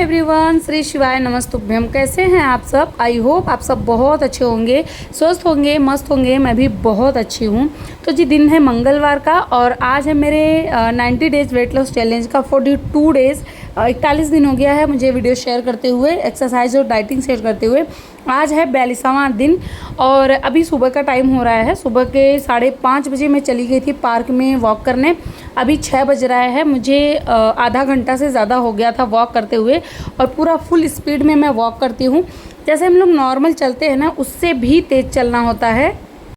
Everyone, Shri शिवाय नमस्तुभ्यम। कैसे हैं आप सब? आई होप आप सब बहुत अच्छे होंगे, स्वस्थ होंगे, मस्त होंगे। मैं भी बहुत अच्छी हूँ। तो जी, दिन है मंगलवार का और आज है मेरे 90 डेज़ वेट लॉस चैलेंज का 42 डेज़। 41 दिन हो गया है मुझे वीडियो शेयर करते हुए, एक्सरसाइज और डाइटिंग शेयर करते हुए। आज है 42वां दिन और अभी सुबह का टाइम हो रहा है। सुबह के 5:30 बजे मैं चली गई थी पार्क में वॉक करने। अभी 6 बज रहा है। मुझे आधा घंटा से ज़्यादा हो गया था वॉक करते हुए और पूरा फुल स्पीड में मैं वॉक करती हूँ। जैसे हम लोग नॉर्मल चलते हैं ना, उससे भी तेज़ चलना होता है।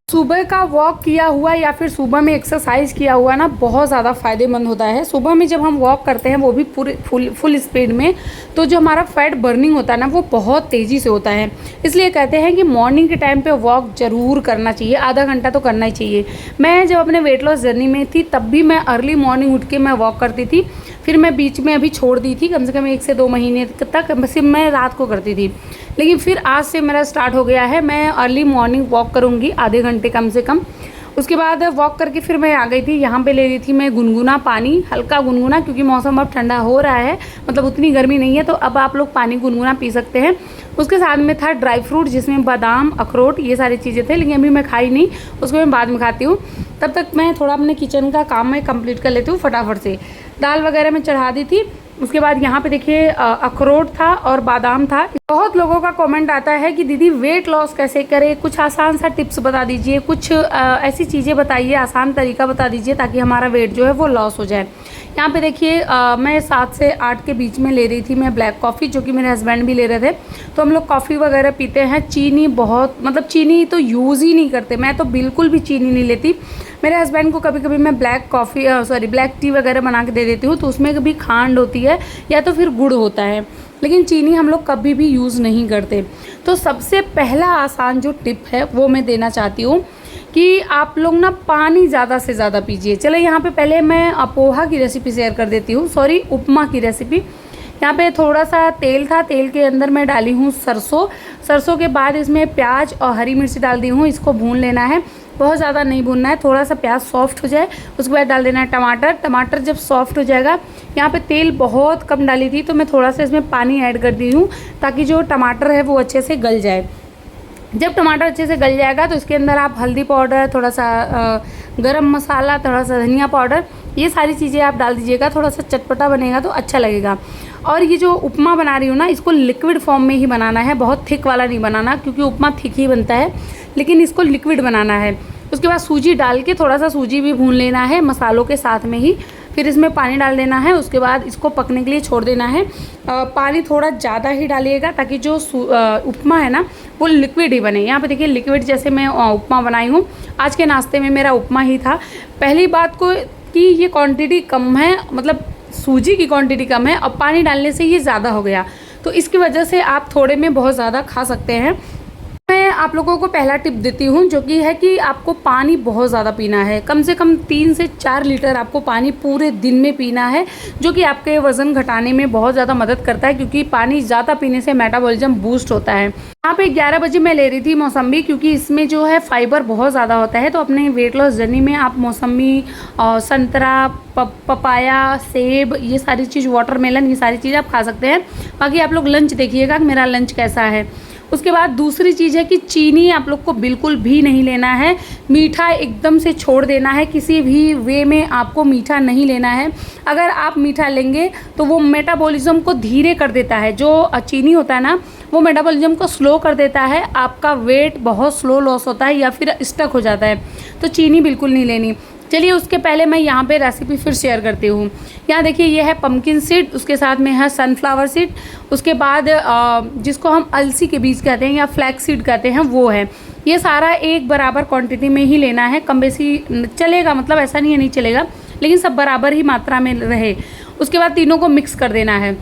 सुबह का वॉक किया हुआ या फिर सुबह में एक्सरसाइज किया हुआ ना बहुत ज़्यादा फ़ायदेमंद होता है। सुबह में जब हम वॉक करते हैं वो भी पूरे फुल स्पीड में, तो जो हमारा फैट बर्निंग होता है ना वो बहुत तेज़ी से होता है। इसलिए कहते हैं कि मॉर्निंग के टाइम पे वॉक ज़रूर करना चाहिए, आधा घंटा तो करना ही चाहिए। मैं जब अपने वेट लॉस जर्नी में थी तब भी मैं अर्ली मॉर्निंग उठ के मैं वॉक करती थी। फिर मैं बीच में अभी छोड़ दी थी, कम से कम 1 से 2 महीने तक सिर्फ मैं रात को करती थी। लेकिन फिर आज से मेरा स्टार्ट हो गया है, मैं अर्ली मॉर्निंग वॉक करूँगी आधे घंटे कम से कम। उसके बाद वॉक करके फिर मैं आ गई थी, यहाँ पे ले ली थी मैं गुनगुना पानी, हल्का गुनगुना, क्योंकि मौसम अब ठंडा हो रहा है, मतलब उतनी गर्मी नहीं है, तो अब आप लोग पानी गुनगुना पी सकते हैं। उसके साथ में था ड्राई फ्रूट, जिसमें बादाम, अखरोट, ये सारी चीज़ें थे, लेकिन अभी मैं खाई नहीं, उसको मैं बाद में खाती हूँ। तब तक मैं थोड़ा अपने किचन का काम मैं कंप्लीट कर लेती हूँ फटाफट से। दाल वगैरह मैं चढ़ा दी थी। उसके बाद यहाँ पे देखिए अखरोट था और बादाम था। बहुत लोगों का कमेंट आता है कि दीदी वेट लॉस कैसे करें, कुछ आसान सा टिप्स बता दीजिए, कुछ ऐसी चीज़ें बताइए, आसान तरीका बता दीजिए ताकि हमारा वेट जो है वो लॉस हो जाए। यहाँ पे देखिए मैं 7 से 8 के बीच में ले रही थी मैं ब्लैक कॉफ़ी, जो कि मेरे हस्बैंड भी ले रहे थे। तो हम लोग कॉफ़ी वगैरह पीते हैं। चीनी बहुत, मतलब चीनी तो यूज़ ही नहीं करते, मैं तो बिल्कुल भी चीनी नहीं लेती। मेरे हस्बैंड को कभी कभी मैं ब्लैक टी वगैरह बना के दे देती हूँ, तो उसमें कभी खांड होती है या तो फिर गुड़ होता है, लेकिन चीनी हम लोग कभी भी यूज़ नहीं करते। तो सबसे पहला आसान जो टिप है वो मैं देना चाहती हूँ कि आप लोग ना पानी ज़्यादा से ज़्यादा पीजिए। चलो यहाँ पे पहले मैं पोहा की रेसिपी शेयर कर देती हूँ, उपमा की रेसिपी। यहाँ पे थोड़ा सा तेल था, तेल के अंदर मैं डाली हूँ सरसों के बाद इसमें प्याज और हरी मिर्ची डाल दी हूँ। इसको भून लेना है, बहुत ज़्यादा नहीं भूनना है, थोड़ा सा प्याज सॉफ्ट हो जाए। उसके बाद डाल देना है टमाटर जब सॉफ्ट हो जाएगा। यहाँ पे तेल बहुत कम डाली थी, तो मैं थोड़ा सा इसमें पानी ऐड कर दी हूँ ताकि जो टमाटर है वो अच्छे से गल जाए। जब टमाटर अच्छे से गल जाएगा तो इसके अंदर आप हल्दी पाउडर, थोड़ा सा गरम मसाला, थोड़ा सा धनिया पाउडर, ये सारी चीज़ें आप डाल दीजिएगा। थोड़ा सा चटपटा बनेगा तो अच्छा लगेगा। और ये जो उपमा बना रही हूँ ना, इसको लिक्विड फॉर्म में ही बनाना है, बहुत थिक वाला नहीं बनाना, क्योंकि उपमा थिक ही बनता है, लेकिन इसको लिक्विड बनाना है। उसके बाद सूजी डाल के थोड़ा सा सूजी भी भून लेना है मसालों के साथ में ही। फिर इसमें पानी डाल देना है। उसके बाद इसको पकने के लिए छोड़ देना है। पानी थोड़ा ज़्यादा ही डालिएगा ताकि जो उपमा है ना वो लिक्विड ही बने। यहाँ पे देखिए लिक्विड जैसे मैं उपमा बनाई हूँ। आज के नाश्ते में मेरा उपमा ही था। पहली बात को कि ये क्वांटिटी कम है, मतलब सूजी की क्वांटिटी कम है और पानी डालने से ये ज़्यादा हो गया, तो इसकी वजह से आप थोड़े में बहुत ज़्यादा खा सकते हैं। मैं आप लोगों को पहला टिप देती हूँ, जो कि है कि आपको पानी बहुत ज़्यादा पीना है। कम से कम 3 से 4 लीटर आपको पानी पूरे दिन में पीना है, जो कि आपके वज़न घटाने में बहुत ज़्यादा मदद करता है, क्योंकि पानी ज़्यादा पीने से मेटाबॉलिज्म बूस्ट होता है। यहाँ पे 11 बजे मैं ले रही थी मौसम्बी, क्योंकि इसमें जो है फाइबर बहुत ज़्यादा होता है। तो अपने वेट लॉस जर्नी में आप मौसम्बी, संतरा, पपाया, सेब, ये सारी चीज़, वाटरमेलन, ये सारी चीज़ आप खा सकते हैं। बाकी आप लोग लंच देखिएगा कि मेरा लंच कैसा है। उसके बाद दूसरी चीज़ है कि चीनी आप लोग को बिल्कुल भी नहीं लेना है। मीठा एकदम से छोड़ देना है, किसी भी वे में आपको मीठा नहीं लेना है। अगर आप मीठा लेंगे तो वो मेटाबॉलिज्म को धीरे कर देता है। जो चीनी होता है ना वो मेटाबॉलिज्म को स्लो कर देता है, आपका वेट बहुत स्लो लॉस होता है या फिर स्टक हो जाता है। तो चीनी बिल्कुल नहीं लेनी। चलिए उसके पहले मैं यहाँ पे रेसिपी फिर शेयर करती हूँ। यहाँ देखिए ये है पम्पकिन सीड, उसके साथ में है सनफ्लावर सीड, उसके बाद जिसको हम अलसी के बीज कहते हैं या फ्लैक्स सीड कहते हैं वो है। ये सारा एक बराबर क्वांटिटी में ही लेना है, कम बेसी चलेगा, मतलब ऐसा नहीं है नहीं चलेगा, लेकिन सब बराबर ही मात्रा में रहे। उसके बाद तीनों को मिक्स कर देना है।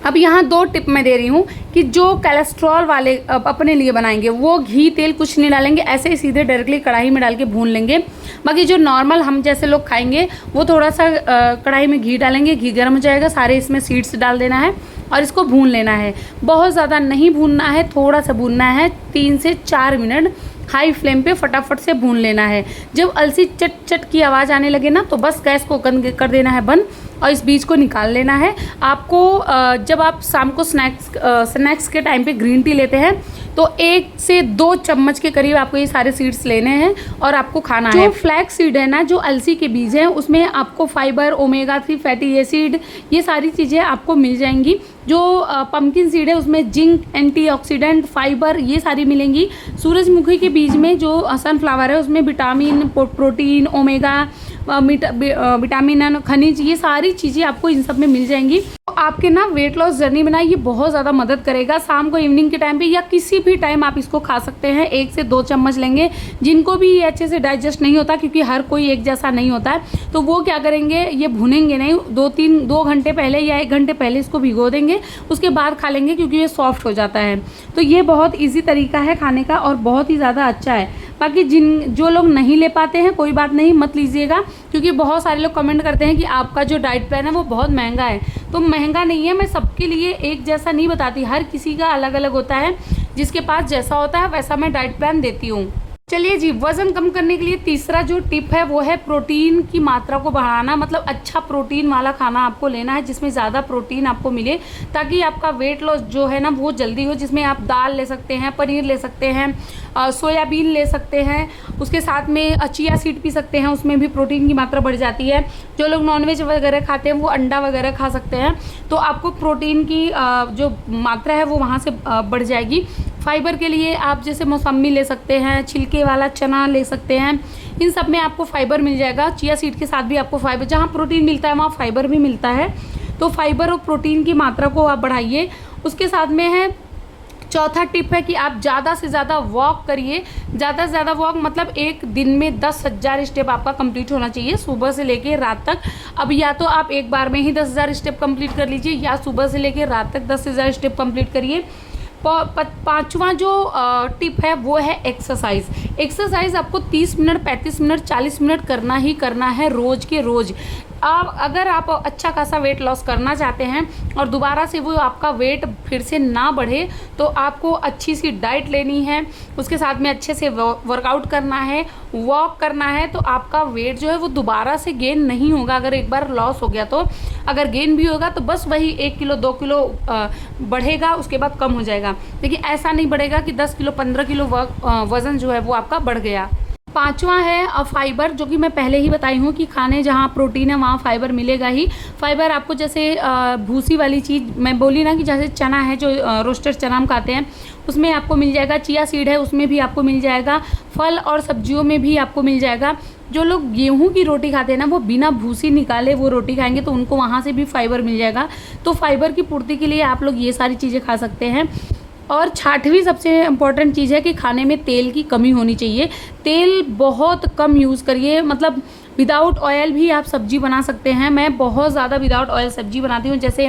अब यहाँ 2 टिप मैं दे रही हूँ कि जो कोलेस्ट्रॉल वाले अपने लिए बनाएंगे वो घी तेल कुछ नहीं डालेंगे, ऐसे ही सीधे डायरेक्टली कढ़ाई में डाल के भून लेंगे। बाकी जो नॉर्मल हम जैसे लोग खाएंगे वो थोड़ा सा कढ़ाई में घी डालेंगे, घी गर्म हो जाएगा, सारे इसमें सीड्स डाल देना है और इसको भून लेना है। बहुत ज़्यादा नहीं भूनना है, थोड़ा सा भूनना है, 3 से 4 मिनट हाई फ्लेम पे फटाफट से भून लेना है। जब अलसी चट चट की आवाज़ आने लगे ना तो बस गैस को कर देना है बंद और इस बीज को निकाल लेना है आपको। जब आप शाम को स्नैक्स के टाइम पे ग्रीन टी लेते हैं तो 1 से 2 चम्मच के करीब आपको ये सारे सीड्स लेने हैं और आपको खाना है। जो फ्लैक्स सीड है ना, जो अलसी के बीज हैं, उसमें आपको फाइबर, ओमेगा 3 फैटी एसिड, ये सारी चीज़ें आपको मिल जाएंगी। जो पम्पकिन सीड है उसमें जिंक, एंटीऑक्सीडेंट, फाइबर, ये सारी मिलेंगी। सूरजमुखी के बीज में जो सनफ्लावर है उसमें विटामिन, प्रोटीन, ओमेगा, विटामिन, खनिज, ये सारी चीज़ें आपको इन सब में मिल जाएंगी। तो आपके ना वेट लॉस जर्नी में ना ये बहुत ज़्यादा मदद करेगा। शाम को, इवनिंग के टाइम पे या किसी भी टाइम आप इसको खा सकते हैं। 1 से 2 चम्मच लेंगे। जिनको भी ये अच्छे से डाइजेस्ट नहीं होता, क्योंकि हर कोई एक जैसा नहीं होता है, तो वो क्या करेंगे, ये भुनेंगे नहीं, 2 घंटे पहले या 1 घंटे पहले इसको भिगो देंगे, उसके बाद खा लेंगे, क्योंकि ये सॉफ्ट हो जाता है। तो ये बहुत ईजी तरीका है खाने का और बहुत ही ज़्यादा अच्छा है। बाकी जो लोग नहीं ले पाते हैं, कोई बात नहीं, मत लीजिएगा, क्योंकि बहुत सारे लोग कमेंट करते हैं कि आपका जो डाइट प्लान है वो बहुत महंगा है। तो महंगा नहीं है, मैं सबके लिए एक जैसा नहीं बताती, हर किसी का अलग अलग होता है। जिसके पास जैसा होता है वैसा मैं डाइट प्लान देती हूँ। चलिए जी, वज़न कम करने के लिए तीसरा जो टिप है वो है प्रोटीन की मात्रा को बढ़ाना। मतलब अच्छा प्रोटीन वाला खाना आपको लेना है, जिसमें ज़्यादा प्रोटीन आपको मिले, ताकि आपका वेट लॉस जो है ना वो जल्दी हो। जिसमें आप दाल ले सकते हैं, पनीर ले सकते हैं, सोयाबीन ले सकते हैं, उसके साथ में चिया सीड पी सकते हैं, उसमें भी प्रोटीन की मात्रा बढ़ जाती है। जो लोग नॉनवेज वगैरह खाते हैं वो अंडा वगैरह खा सकते हैं, तो आपको प्रोटीन की जो मात्रा है वो वहाँ से बढ़ जाएगी। फाइबर के लिए आप जैसे मौसम्मी ले सकते हैं, छिलके वाला चना ले सकते हैं, इन सब में आपको फाइबर मिल जाएगा। चिया सीड के साथ भी आपको फाइबर, जहाँ प्रोटीन मिलता है वहाँ फाइबर भी मिलता है। तो फाइबर और प्रोटीन की मात्रा को आप बढ़ाइए। उसके साथ में है चौथा टिप है कि आप ज़्यादा से ज़्यादा वॉक करिए। ज़्यादा से ज़्यादा वॉक मतलब एक दिन में 10,000 स्टेप आपका कंप्लीट होना चाहिए, सुबह से लेकर रात तक। अब या तो आप एक बार में ही 10,000 स्टेप कंप्लीट कर लीजिए, या सुबह से लेकर रात तक 10,000 स्टेप कंप्लीट करिए। पांचवा जो टिप है वो है एक्सरसाइज। एक्सरसाइज आपको 30 मिनट, 35 मिनट, 40 मिनट करना ही करना है, रोज़ के रोज़। अगर आप अच्छा खासा वेट लॉस करना चाहते हैं और दोबारा से वो आपका वेट फिर से ना बढ़े, तो आपको अच्छी सी डाइट लेनी है, उसके साथ में अच्छे से वर्कआउट करना है, वॉक करना है, तो आपका वेट जो है वो दोबारा से गेन नहीं होगा। अगर एक बार लॉस हो गया तो, अगर गेन भी होगा तो बस वही 1 किलो 2 किलो बढ़ेगा, उसके बाद कम हो जाएगा। लेकिन ऐसा नहीं बढ़ेगा कि 10 किलो 15 किलो वज़न जो है वो आपका बढ़ गया। पांचवा है फाइबर, जो कि मैं पहले ही बताई हूँ कि खाने जहाँ प्रोटीन है वहाँ फाइबर मिलेगा ही। फाइबर आपको जैसे भूसी वाली चीज़ मैं बोली ना, कि जैसे चना है, जो रोस्टेड चना हम खाते हैं, उसमें आपको मिल जाएगा। चिया सीड है, उसमें भी आपको मिल जाएगा। फल और सब्जियों में भी आपको मिल जाएगा। जो लोग गेहूं की रोटी खाते हैं ना, वो बिना भूसी निकाले वो रोटी खाएंगे, तो उनको वहाँ से भी फाइबर मिल जाएगा। तो फाइबर की पूर्ति के लिए आप लोग ये सारी चीज़ें खा सकते हैं। और छठवीं सबसे इम्पॉर्टेंट चीज़ है कि खाने में तेल की कमी होनी चाहिए। तेल बहुत कम यूज़ करिए, मतलब विदाउट ऑयल भी आप सब्जी बना सकते हैं। मैं बहुत ज़्यादा विदाउट ऑयल सब्जी बनाती हूँ, जैसे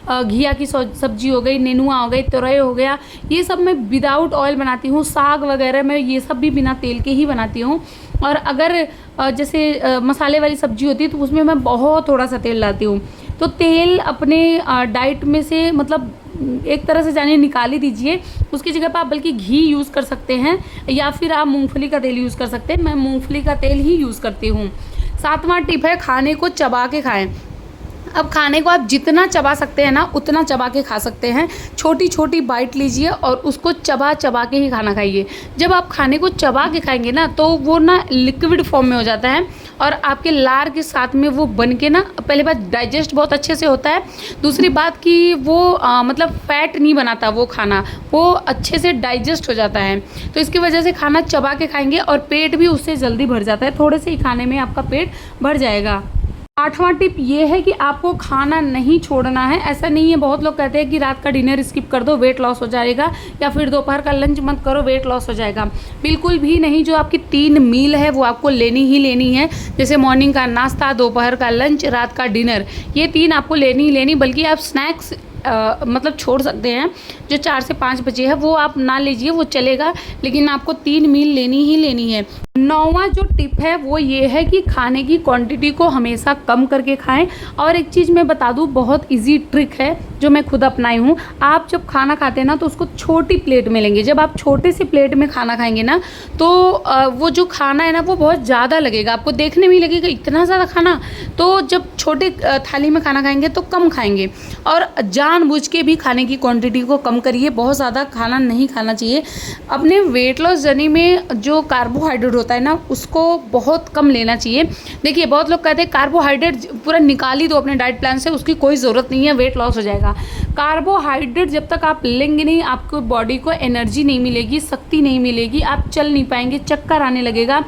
घिया की सब्जी हो गई, नेनुआ हो गई, तुरई हो गया, ये सब मैं विदाउट ऑयल बनाती हूँ। साग वगैरह मैं ये सब भी बिना तेल के ही बनाती हूँ। और अगर जैसे मसाले वाली सब्जी होती है तो उसमें मैं बहुत थोड़ा सा तेल लाती हूँ। तो तेल अपने डाइट में से मतलब एक तरह से जानिए निकाल ही दीजिए। उसकी जगह पर आप बल्कि घी यूज़ कर सकते हैं, या फिर आप मूंगफली का तेल यूज़ कर सकते हैं। मैं मूंगफली का तेल ही यूज़ करती हूँ। 7वां टिप है खाने को चबा के खाएं। अब खाने को आप जितना चबा सकते हैं ना, उतना चबा के खा सकते हैं। छोटी छोटी बाइट लीजिए और उसको चबा चबा के ही खाना खाइए। जब आप खाने को चबा के खाएंगे ना, तो वो ना लिक्विड फॉर्म में हो जाता है और आपके लार के साथ में वो बन के ना, पहली बात डाइजेस्ट बहुत अच्छे से होता है, दूसरी बात कि वो मतलब फैट नहीं बनाता वो खाना, वो अच्छे से डाइजेस्ट हो जाता है। तो इसकी वजह से खाना चबा के खाएंगे और पेट भी उससे जल्दी भर जाता है। थोड़े से ही खाने में आपका पेट भर जाएगा। 8वां टिप ये है कि आपको खाना नहीं छोड़ना है। ऐसा नहीं है, बहुत लोग कहते हैं कि रात का डिनर स्किप कर दो, वेट लॉस हो जाएगा, या फिर दोपहर का लंच मत करो, वेट लॉस हो जाएगा। बिल्कुल भी नहीं। जो आपकी 3 मील है वो आपको लेनी ही लेनी है। जैसे मॉर्निंग का नाश्ता, दोपहर का लंच, रात का डिनर, ये 3 आपको लेनी ही लेनी। बल्कि आप स्नैक्स मतलब छोड़ सकते हैं, जो 4 से 5 बजे है वो आप ना लीजिए, वो चलेगा, लेकिन आपको 3 मील लेनी ही लेनी है। 9वां जो टिप है वो ये है कि खाने की क्वांटिटी को हमेशा कम करके खाएं। और एक चीज़ मैं बता दूं, बहुत इजी ट्रिक है जो मैं खुद अपनाई हूँ। आप जब खाना खाते हैं ना तो उसको छोटी प्लेट में लेंगे। जब आप छोटे से प्लेट में खाना खाएंगे ना तो वो जो खाना है ना वो बहुत ज़्यादा लगेगा, आपको देखने में ही लगेगा इतना ज़्यादा खाना। तो जब छोटे थाली में खाना खाएंगे तो कम खाएंगे। और जानबूझ के भी खाने की क्वांटिटी को कम करिए, बहुत ज़्यादा खाना नहीं खाना चाहिए। अपने वेट लॉस जर्नी में जो कार्बोहाइड्रेट होता है ना उसको बहुत कम लेना चाहिए। देखिए बहुत लोग कहते हैं कार्बोहाइड्रेट पूरा निकाल ही दो अपने डाइट प्लान से, उसकी कोई ज़रूरत नहीं है, वेट लॉस हो जाएगा। कार्बोहाइड्रेट जब तक आप लेंगे नहीं, आपको बॉडी को एनर्जी नहीं मिलेगी, शक्ति नहीं मिलेगी, आप चल नहीं पाएंगे, चक्कर आने लगेगा।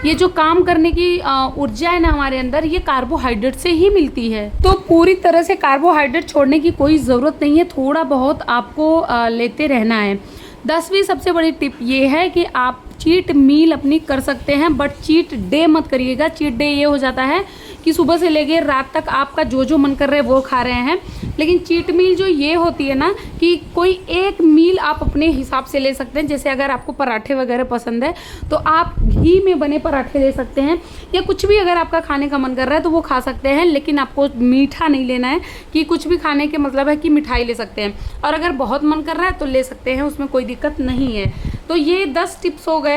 ये जो काम करने की ऊर्जा है ना हमारे अंदर, ये कार्बोहाइड्रेट से ही मिलती है। तो पूरी तरह से कार्बोहाइड्रेट छोड़ने की कोई ज़रूरत नहीं है, थोड़ा बहुत आपको लेते रहना है। 10वीं सबसे बड़ी टिप ये है कि आप चीट मील अपनी कर सकते हैं, बट चीट डे मत करिएगा। चीट डे ये हो जाता है कि सुबह से लेके रात तक आपका जो जो मन कर रहा है वो खा रहे हैं। लेकिन चीट मील जो ये होती है ना कि कोई एक मील आप अपने हिसाब से ले सकते हैं। जैसे अगर आपको पराठे वगैरह पसंद है तो आप घी में बने पराठे ले सकते हैं, या कुछ भी अगर आपका खाने का मन कर रहा है तो वो खा सकते हैं। लेकिन आपको मीठा नहीं लेना है, कि कुछ भी खाने के मतलब है कि मिठाई ले सकते हैं, और अगर बहुत मन कर रहा है तो ले सकते हैं, उसमें कोई दिक्कत नहीं है। तो ये 10 टिप्स हो गए।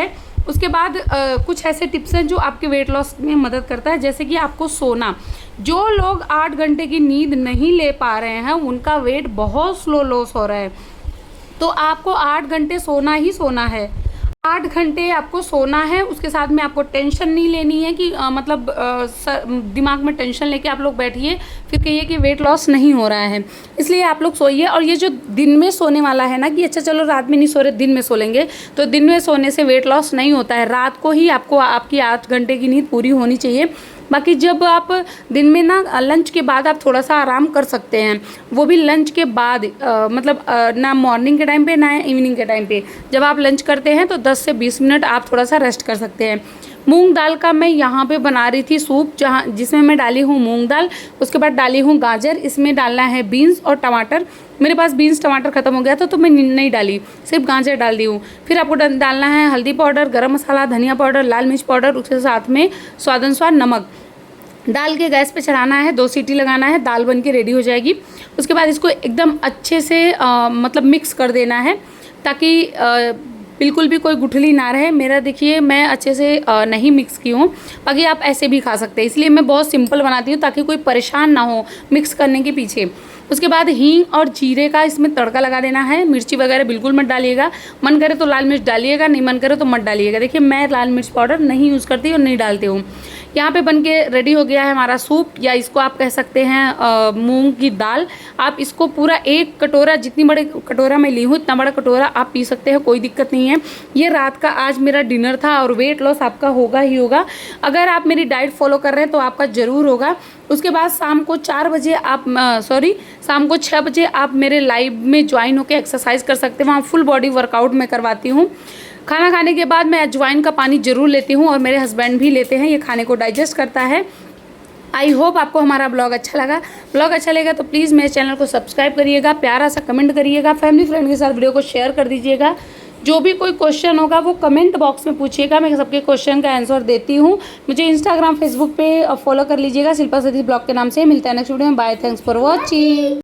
उसके बाद कुछ ऐसे टिप्स हैं जो आपके वेट लॉस में मदद करता है। जैसे कि आपको सोना, जो लोग 8 घंटे की नींद नहीं ले पा रहे हैं उनका वेट बहुत स्लो लॉस हो रहा है। तो आपको 8 घंटे सोना ही सोना है, 8 घंटे आपको सोना है। उसके साथ में आपको टेंशन नहीं लेनी है कि दिमाग में टेंशन लेके आप लोग बैठिए फिर कहिए कि वेट लॉस नहीं हो रहा है। इसलिए आप लोग सोइए। और ये जो दिन में सोने वाला है ना कि अच्छा चलो रात में नहीं सो रहे, दिन में सो लेंगे, तो दिन में सोने से वेट लॉस नहीं होता है। रात को ही आपको आपकी 8 घंटे की नींद पूरी होनी चाहिए। बाकी जब आप दिन में ना लंच के बाद आप थोड़ा सा आराम कर सकते हैं, वो भी लंच के बाद, ना मॉर्निंग के टाइम पे ना इवनिंग के टाइम पे। जब आप लंच करते हैं तो 10 से 20 मिनट आप थोड़ा सा रेस्ट कर सकते हैं। मूंग दाल का मैं यहाँ पे बना रही थी सूप, जिसमें मैं डाली हूँ मूंग दाल, उसके बाद डाली हूँ गाजर, इसमें डालना है बीन्स और टमाटर। मेरे पास बीन्स टमाटर ख़त्म हो गया था तो मैं नहीं डाली, सिर्फ गाजर डाल दी हूँ। फिर आपको डालना है हल्दी पाउडर, गरम मसाला, धनिया पाउडर, लाल मिर्च पाउडर, उसके साथ में स्वादानुसार नमक डाल के गैस पे चढ़ाना है। 2 सीटी लगाना है, दाल बन के रेडी हो जाएगी। उसके बाद इसको एकदम अच्छे से मिक्स कर देना है ताकि बिल्कुल भी कोई गुठली ना रहे। मेरा देखिए मैं अच्छे से नहीं मिक्स की हूँ, बाकी आप ऐसे भी खा सकते हैं। इसलिए मैं बहुत सिंपल बनाती हूँ ताकि कोई परेशान ना हो मिक्स करने के पीछे। उसके बाद हींग और जीरे का इसमें तड़का लगा देना है। मिर्ची वगैरह बिल्कुल मत डालिएगा, मन करे तो लाल मिर्च डालिएगा, नहीं मन करे तो मत डालिएगा। देखिए मैं लाल मिर्च पाउडर नहीं यूज़ करती और नहीं डालती हूँ। यहाँ पे बनके रेडी हो गया है हमारा सूप, या इसको आप कह सकते हैं मूंग की दाल। आप इसको पूरा 1 कटोरा, जितनी बड़े कटोरा मैं ली हूँ इतना बड़ा कटोरा आप पी सकते हैं, कोई दिक्कत नहीं है। ये रात का आज मेरा डिनर था और वेट लॉस आपका होगा ही होगा। अगर आप मेरी डाइट फॉलो कर रहे हैं तो आपका ज़रूर होगा। उसके बाद शाम को 6 बजे आप मेरे लाइव में ज्वाइन होकर एक्सरसाइज कर सकते हैं। वहाँ फुल बॉडी वर्कआउट मैं करवाती हूँ। खाना खाने के बाद मैं अजवाइन का पानी ज़रूर लेती हूँ और मेरे हस्बैंड भी लेते हैं, ये खाने को डाइजेस्ट करता है। आई होप आपको हमारा ब्लॉग अच्छा लगा। ब्लॉग अच्छा लगा तो प्लीज़ मेरे चैनल को सब्सक्राइब करिएगा, प्यारा सा कमेंट करिएगा, फैमिली फ्रेंड के साथ वीडियो को शेयर कर दीजिएगा। जो भी कोई क्वेश्चन होगा वो कमेंट बॉक्स में पूछिएगा, मैं सबके क्वेश्चन का आंसर देती हूँ। मुझे इंस्टाग्राम फेसबुक पे फॉलो कर लीजिएगा, शिल्पा सतीश ब्लॉग के नाम से। मिलता है नेक्स्ट वीडियो में। Bye, thanks for watching.